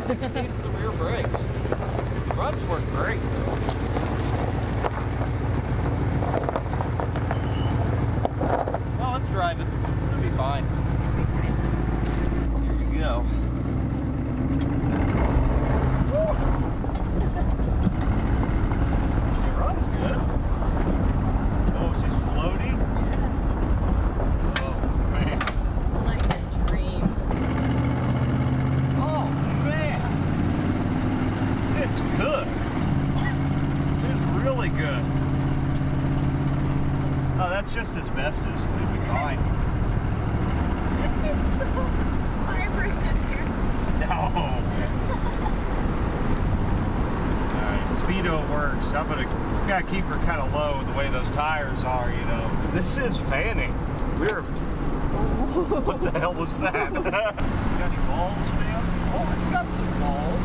Needs the rear brakes. Fronts work great. Well, let's drive it. It'll be fine. Here we go. She runs good. Oh, she's floaty. Oh, man. Like a dream. Oh, man. It's good. It's really good. Oh, that's just asbestos. It'll be fine. It's so fibrous in here. No. Alright, speedo works. I'm gotta keep her kind of low the way those tires are, you know. This is vanning. What the hell was that? Got any balls, man? Oh, it's got some balls.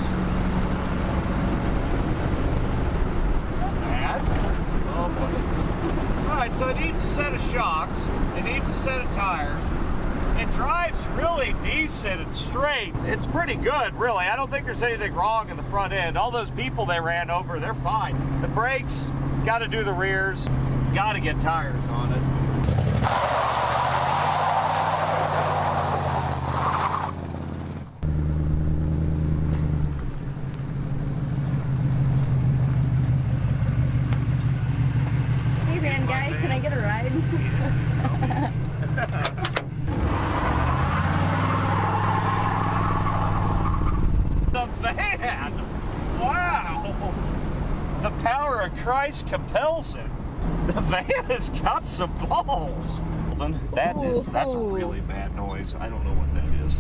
Not bad. Oh, boy. Alright, so it needs a set of shocks. It needs a set of tires. It drives really decent and straight. It's pretty good, really. I don't think there's anything wrong in the front end. All those people they ran over, they're fine. The brakes, got to do the rears, got to get tires on it. Hey, van guy, can I get a ride? The van! Wow! The power of Christ compels it. The van has got some balls. something. That's a really bad noise. I don't know what that is.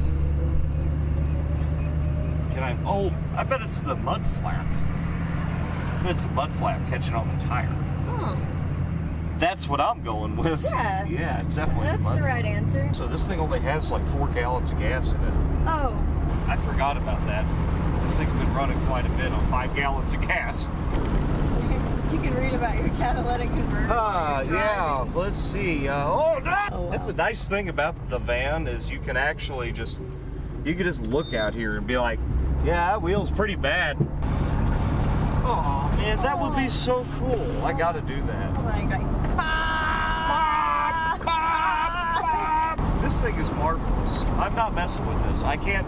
I bet it's the mud flap. I bet it's the mud flap catching on the tire. Oh. That's what I'm going with. Yeah. Yeah, it's definitely That's mud. the right answer. So this thing only has like 4 gallons of gas in it. Oh. I forgot about that. This thing's been running quite a bit on 5 gallons of gas. You can read about your catalytic converter. while you're Yeah, driving. let's see. Oh, wow. That's the nice thing about the van is you can actually just look out here and be like, yeah, that wheel's pretty bad. Oh man, that would be so cool. I gotta do that. Oh my God. This thing is marvelous. I'm not messing with this. I can't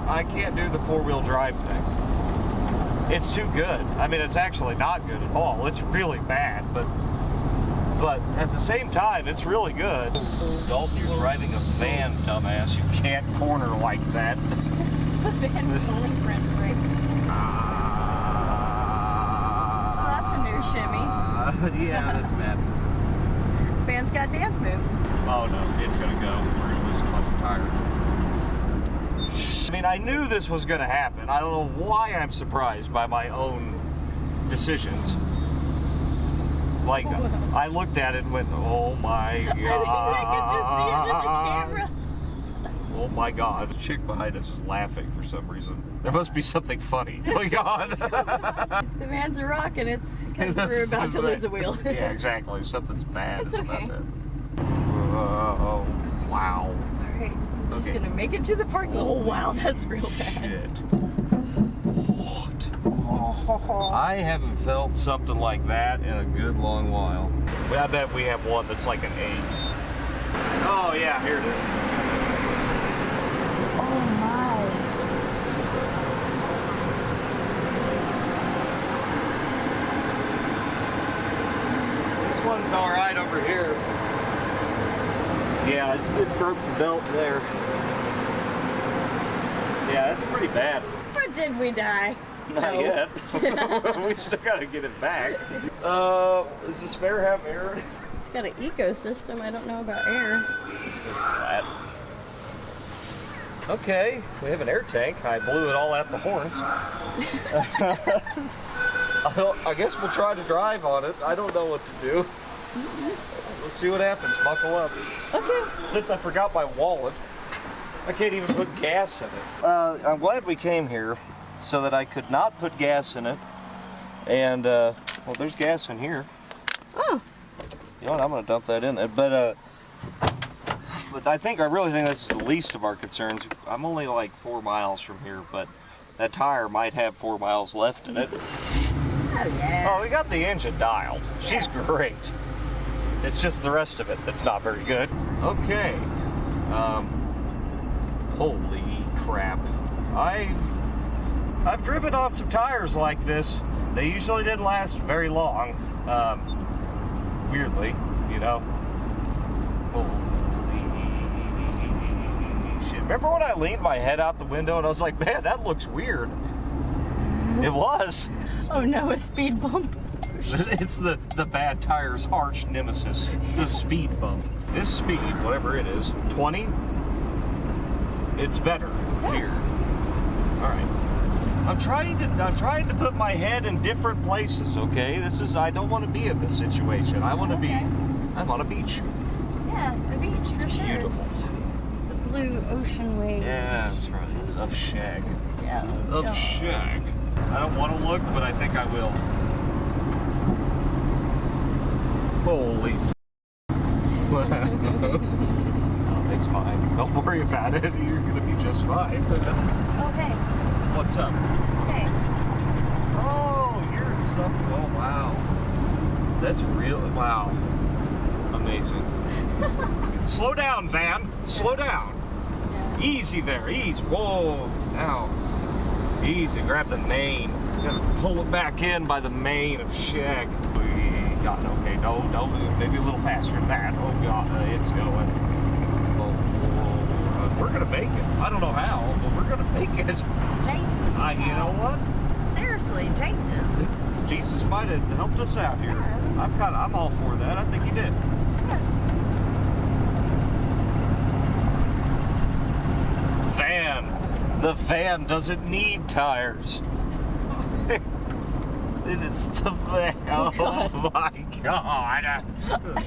do the 4-wheel drive thing. It's too good. I mean, it's actually not good at all. It's really bad, but at the same time, it's really good. Dalton, you're driving a van, dumbass. You can't corner like that. Van with only front brakes. Well, that's a new shimmy. Yeah, that's bad. Van's got dance moves. Oh no, it's gonna go. We're gonna lose a fucking tire. I mean, I knew this was gonna happen. I don't know why I'm surprised by my own decisions. Like, I looked at it and went, oh my god. I could just see it in the camera. Oh my god. The chick behind us is laughing for some reason. There must be something funny going on. The van's a rock and it's because we're about to lose a wheel. Yeah, exactly. Something's bad It's about okay. that. Oh, wow. Alright, just Okay. gonna make it to the park. Oh wow, that's real bad. Shit. What? I haven't felt something like that in a good long while. Well, I bet we have one that's like an 8. Oh yeah, here it is. Oh my. This one's all right over here. Yeah, it broke the belt there. Yeah, that's pretty bad. But did we die? Not No. yet. We still gotta get it back. Does the spare have air? It's got an ecosystem. I don't know about air. Just flat. Okay, we have an air tank. I blew it all out the horns. I guess we'll try to drive on it. I don't know what to do. Let's see what happens. Buckle up. Okay. Since I forgot my wallet, I can't even put gas in it. I'm glad we came here so that I could not put gas in it. And, well, there's gas in here. Oh. You know what, I'm gonna dump that in there. But I really think this is the least of our concerns. I'm only like 4 miles from here, but that tire might have 4 miles left in it. Oh yeah. Oh, we got the engine dialed. She's great. It's just the rest of it that's not very good. Okay. Holy crap. I've driven on some tires like this. They usually didn't last very long. Weirdly, you know. Holy shit. Remember when I leaned my head out the window and I was like, man, that looks weird. It was. Oh no, a speed bump. It's the bad tire's arch nemesis, the speed bump. This speed, whatever it is, 20, it's better here. All right. I'm trying to put my head in different places, okay? I don't want to be in this situation. I'm on a beach. Yeah, the beach for sure. Beautiful. The blue ocean waves. Yeah, that's right. Of shag. Yeah. let's go. Of shag. I don't want to look, but I think I will. Holy oh, it's fine. Don't worry about it. You're gonna be just fine. Okay. What's up? Okay. Oh, you're in something. Oh, wow. That's real. Wow. Amazing. Slow down, van. Slow down. Yeah. Easy there. Easy. Whoa. Ow. Easy. Grab the mane. You gotta pull it back in by the mane of shag. We got it. Okay. No. Maybe a little faster than that. Oh, God. It's going. We're gonna make it. I don't know how, but we're gonna make it. Jesus. You know what? Seriously, Jesus. Jesus might have helped us out here. I'm all for that. I think he did. The van doesn't need tires. And it's the van. Oh my god.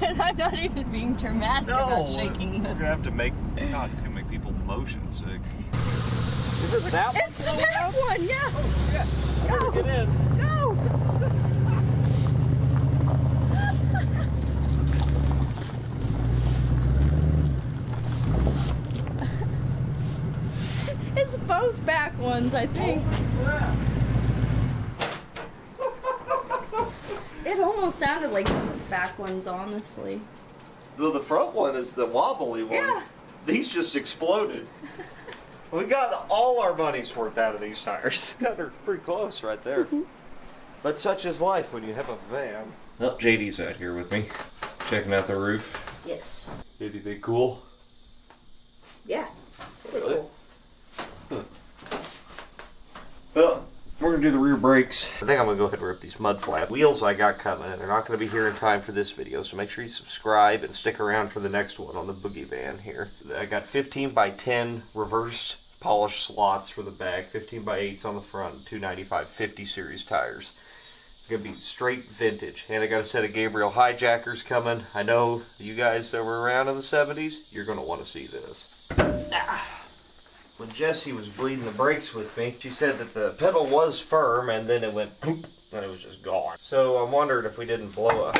And I'm not even being dramatic about shaking You're this. gonna have to make. God, it's gonna make people motion sick. Is it that one? It's the back one, yeah. Go. Get in. Go. It's both back ones, I think. It almost sounded like both back ones, honestly. Well, the front one is the wobbly one. Yeah. These just exploded. We got all our money's worth out of these tires. Got her pretty close right there. But such is life when you have a van. Oh, JD's out here with me, checking out the roof. Yes. Anything cool? Yeah. Really? Huh. Well, we're gonna do the rear brakes. I think I'm gonna go ahead and rip these mud flap wheels I got coming. They're not gonna be here in time for this video, so make sure you subscribe and stick around for the next one on the Boogie Van here. I got 15 by 10 reverse polished slots for the back, 15 by 8s on the front, 295 50 series tires. It's gonna be straight vintage. And I got a set of Gabriel hijackers coming. I know you guys that were around in the 70s, you're gonna want to see this. When Jessie was bleeding the brakes with me, she said that the pedal was firm and then it went poop and it was just gone. So I'm wondering if we didn't blow a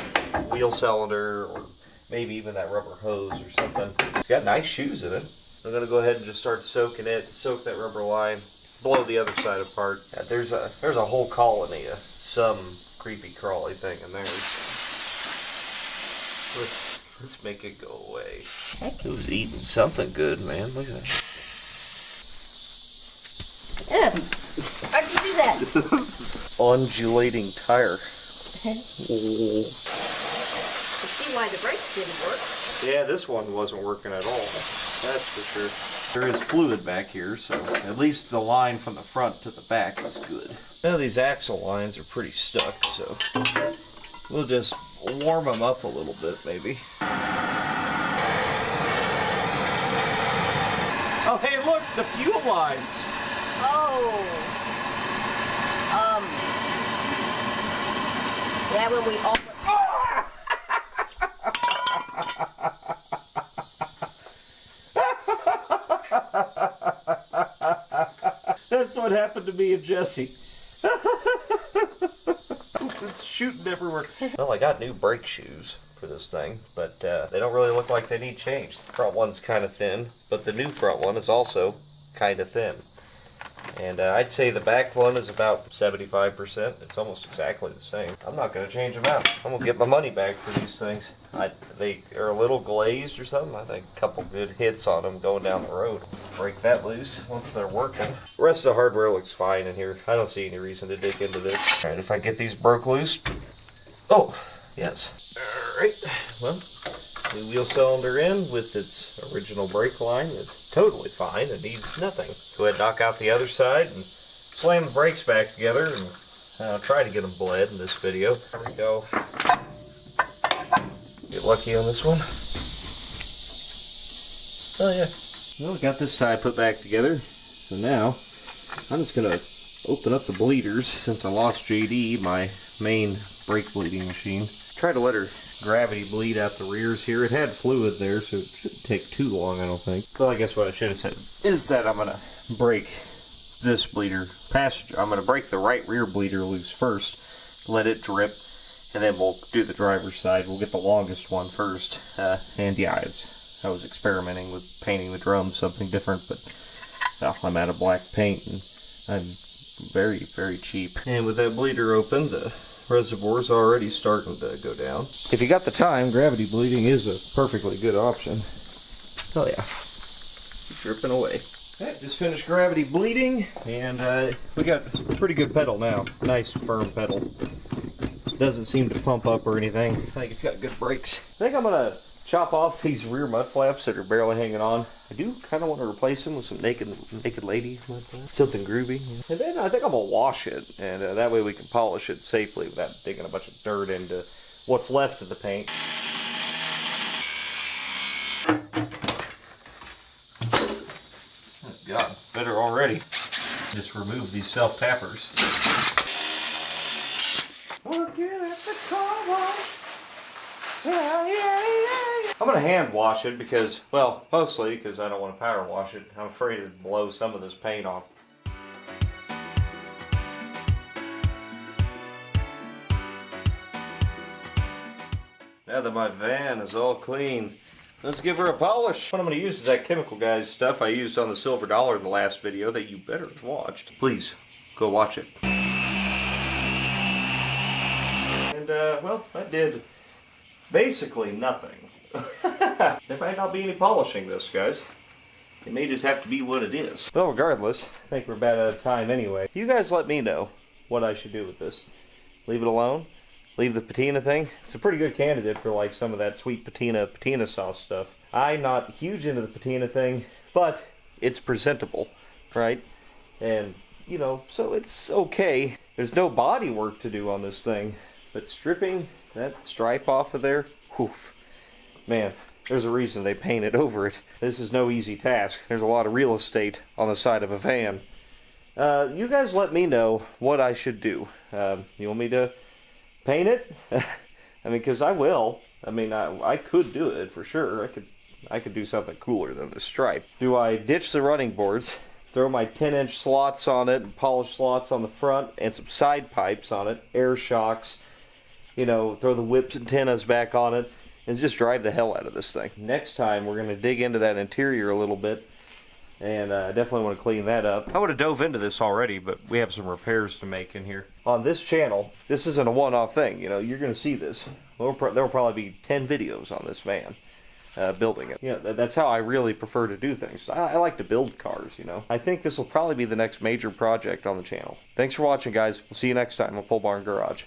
wheel cylinder or maybe even that rubber hose or something. It's got nice shoes in it. I'm gonna go ahead and just start soaking it, soak that rubber line, blow the other side apart. Yeah, there's a whole colony of some creepy crawly thing in there. Let's make it go away. Heck, it was eating something good, man. Look at that. Yeah. How'd you do that? Undulating tire. Let's see why the brakes didn't work. Yeah, this one wasn't working at all. That's for sure. There is fluid back here, so at least the line from the front to the back is good. Now these axle lines are pretty stuck, so we'll just warm them up a little bit, maybe. Oh, hey, look, the fuel lines. Oh. Yeah, when we all. That's what happened to me and Jessie. It's shooting everywhere. Well, I got new brake shoes for this thing, but they don't really look like they need changed. The front one's kind of thin, but the new front one is also kind of thin. And I'd say the back one is about 75%. It's almost exactly the same. I'm not going to change them out. I'm going to get my money back for these things. They are a little glazed or something. I think a couple good hits on them going down the road. Break that loose once they're working. The rest of the hardware looks fine in here. I don't see any reason to dig into this. All right, if I get these broke loose. Oh, yes. All right. Well, new wheel cylinder in with its original brake line. It's totally fine. It needs nothing. Go ahead and knock out the other side and slam the brakes back together and try to get them bled in this video. There we go. Get lucky on this one. Oh yeah. Well, we got this side put back together. So now I'm just gonna open up the bleeders since I lost JD, my main brake bleeding machine. Try to let her gravity bleed out the rears here. It had fluid there, so it shouldn't take too long, I don't think. Well, I guess what I should have said is that I'm gonna break this bleeder passenger. I'm gonna break the right rear bleeder loose first, let it drip, and then we'll do the driver's side. We'll get the longest one first. And yeah, I was experimenting with painting the drums something different, but well, I'm out of black paint and I'm very, very cheap. And with that bleeder open, the reservoir's already starting to go down. If you got the time, gravity bleeding is a perfectly good option. Oh yeah, keep dripping away. Alright, just finished gravity bleeding, and we got a pretty good pedal now. Nice firm pedal. Doesn't seem to pump up or anything. I think it's got good brakes. I think I'm gonna chop off these rear mud flaps that are barely hanging on. I do kind of want to replace them with some naked lady mud flaps. Something groovy. And then I think I'm gonna wash it, and that way we can polish it safely without digging a bunch of dirt into what's left of the paint. Oh God, better already. Just remove these self-tappers. Working at the car wash. I'm gonna hand wash it because, well, mostly because I don't want to power wash it. I'm afraid it'd blow some of this paint off. Now that my van is all clean, let's give her a polish. What I'm going to use is that Chemical Guys stuff I used on the Silver Dollar in the last video that you better have watched. Please, go watch it. And, well, I did basically nothing. There might not be any polishing this, guys. It may just have to be what it is. Well, regardless, I think we're about out of time anyway. You guys let me know what I should do with this. Leave it alone? Leave the patina thing? It's a pretty good candidate for like some of that sweet patina sauce stuff. I'm not huge into the patina thing, but it's presentable, right? And, you know, so it's okay. There's no body work to do on this thing, but stripping that stripe off of there, whew, man, there's a reason they painted over it. This is no easy task. There's a lot of real estate on the side of a van. You guys let me know what I should do. You want me to paint it? I mean, because I will. I mean, I could do it for sure. I could do something cooler than the stripe. Do I ditch the running boards, throw my 10-inch slots on it, and polished slots on the front, and some side pipes on it, air shocks, you know, throw the whips antennas back on it, and just drive the hell out of this thing? Next time, we're going to dig into that interior a little bit, and I definitely want to clean that up. I would have dove into this already, but we have some repairs to make in here. On this channel, this isn't a one-off thing. You know, you're going to see this. There will probably be 10 videos on this van, building it. You know, that's how I really prefer to do things. I like to build cars, you know. I think this will probably be the next major project on the channel. Thanks for watching, guys. We'll see you next time on Pole Barn Garage.